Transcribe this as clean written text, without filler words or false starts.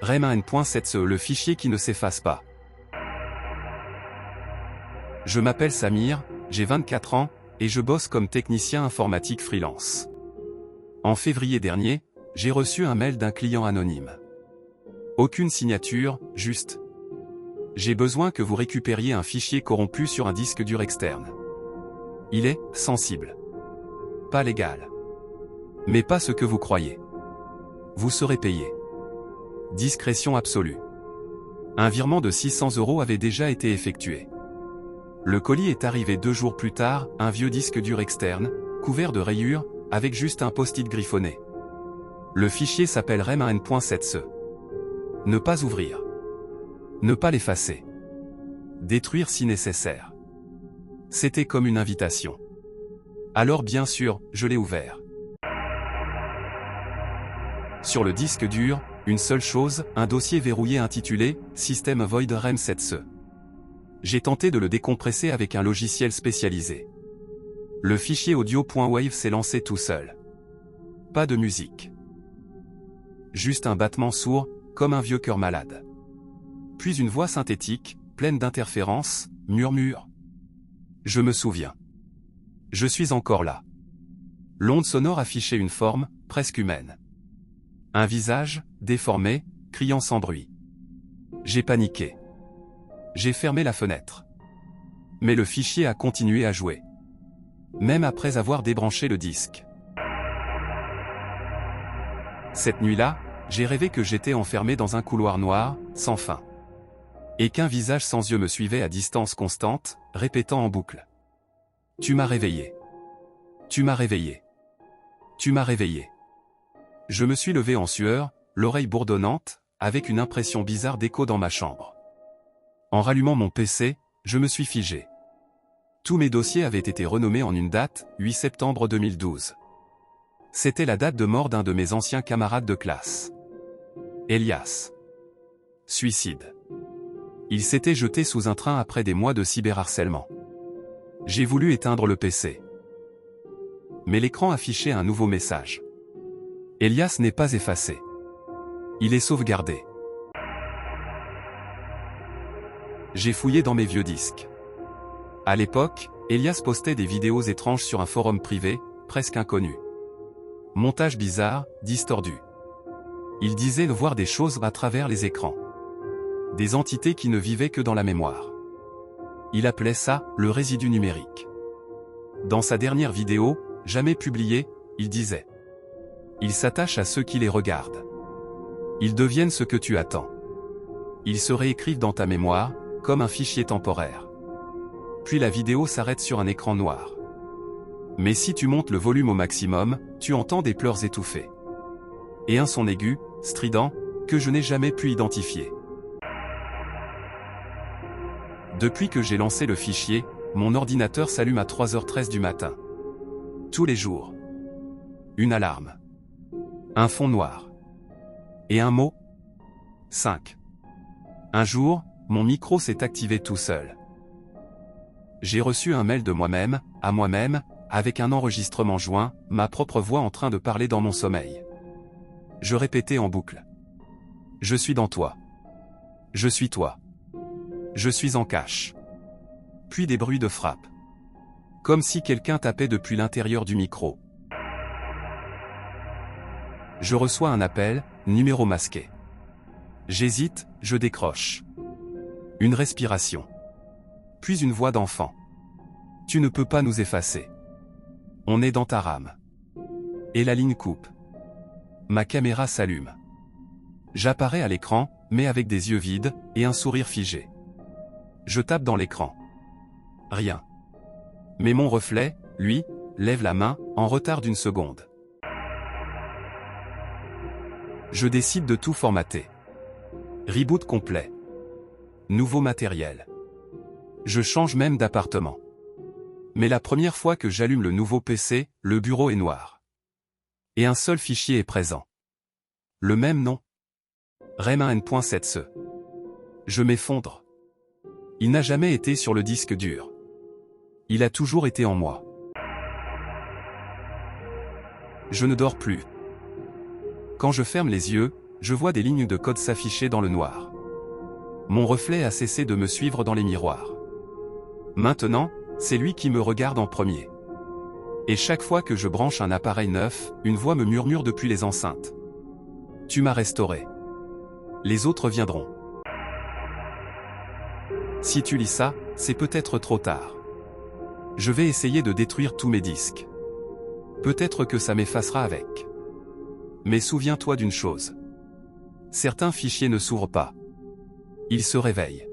REM1N.7CE, le fichier qui ne s'efface pas. Je m'appelle Samir, j'ai 24 ans, et je bosse comme technicien informatique freelance. En février dernier, j'ai reçu un mail d'un client anonyme. Aucune signature, juste. J'ai besoin que vous récupériez un fichier corrompu sur un disque dur externe. Il est sensible. Pas légal. Mais pas ce que vous croyez. Vous serez payé. Discrétion absolue. Un virement de 600 € avait déjà été effectué. Le colis est arrivé 2 jours plus tard, un vieux disque dur externe, couvert de rayures, avec juste un post-it griffonné. Le fichier s'appelle REM1N.7CE. Ne pas ouvrir. Ne pas l'effacer. Détruire si nécessaire. C'était comme une invitation. Alors bien sûr, je l'ai ouvert. Sur le disque dur, une seule chose, un dossier verrouillé intitulé « System Void REM7CE ». J'ai tenté de le décompresser avec un logiciel spécialisé. Le fichier audio.wave s'est lancé tout seul. Pas de musique. Juste un battement sourd, comme un vieux cœur malade. Puis une voix synthétique, pleine d'interférences, murmure. Je me souviens. Je suis encore là. L'onde sonore affichait une forme, presque humaine. Un visage, déformé, criant sans bruit. J'ai paniqué. J'ai fermé la fenêtre. Mais le fichier a continué à jouer. Même après avoir débranché le disque. Cette nuit-là, j'ai rêvé que j'étais enfermé dans un couloir noir, sans fin. Et qu'un visage sans yeux me suivait à distance constante, répétant en boucle. Tu m'as réveillé. Tu m'as réveillé. Tu m'as réveillé. Je me suis levé en sueur, l'oreille bourdonnante, avec une impression bizarre d'écho dans ma chambre. En rallumant mon PC, je me suis figé. Tous mes dossiers avaient été renommés en une date, 8 septembre 2012. C'était la date de mort d'un de mes anciens camarades de classe. Elias. Suicide. Il s'était jeté sous un train après des mois de cyberharcèlement. J'ai voulu éteindre le PC. Mais l'écran affichait un nouveau message. Elias n'est pas effacé. Il est sauvegardé. J'ai fouillé dans mes vieux disques. À l'époque, Elias postait des vidéos étranges sur un forum privé, presque inconnu. Montage bizarre, distordu. Il disait voir des choses à travers les écrans. Des entités qui ne vivaient que dans la mémoire. Il appelait ça le résidu numérique. Dans sa dernière vidéo, jamais publiée, il disait: ils s'attachent à ceux qui les regardent. Ils deviennent ce que tu attends. Ils se réécrivent dans ta mémoire, comme un fichier temporaire. Puis la vidéo s'arrête sur un écran noir. Mais si tu montes le volume au maximum, tu entends des pleurs étouffés. Et un son aigu, strident, que je n'ai jamais pu identifier. Depuis que j'ai lancé le fichier, mon ordinateur s'allume à 3h13 du matin. Tous les jours. Une alarme. Un fond noir. Et un mot. 5. Un jour, mon micro s'est activé tout seul. J'ai reçu un mail de moi-même, à moi-même, avec un enregistrement joint, ma propre voix en train de parler dans mon sommeil. Je répétais en boucle. Je suis dans toi. Je suis toi. Je suis en cache. Puis des bruits de frappe. Comme si quelqu'un tapait depuis l'intérieur du micro. Je reçois un appel, numéro masqué. J'hésite, je décroche. Une respiration. Puis une voix d'enfant. Tu ne peux pas nous effacer. On est dans ta rame. Et la ligne coupe. Ma caméra s'allume. J'apparais à l'écran, mais avec des yeux vides, et un sourire figé. Je tape dans l'écran. Rien. Mais mon reflet, lui, lève la main, en retard d'1 seconde. Je décide de tout formater. Reboot complet. Nouveau matériel. Je change même d'appartement. Mais la première fois que j'allume le nouveau PC, le bureau est noir. Et un seul fichier est présent. Le même nom. REM1N.7CE. Je m'effondre. Il n'a jamais été sur le disque dur. Il a toujours été en moi. Je ne dors plus. Quand je ferme les yeux, Je vois des lignes de code s'afficher dans le noir. Mon reflet a cessé de me suivre dans les miroirs. Maintenant, c'est lui qui me regarde en premier. Et chaque fois que je branche un appareil neuf, une voix me murmure depuis les enceintes. Tu m'as restauré. Les autres viendront. Si tu lis ça, c'est peut-être trop tard. Je vais essayer de détruire tous mes disques. Peut-être que ça m'effacera avec. Mais souviens-toi d'une chose. Certains fichiers ne s'ouvrent pas. Ils se réveillent.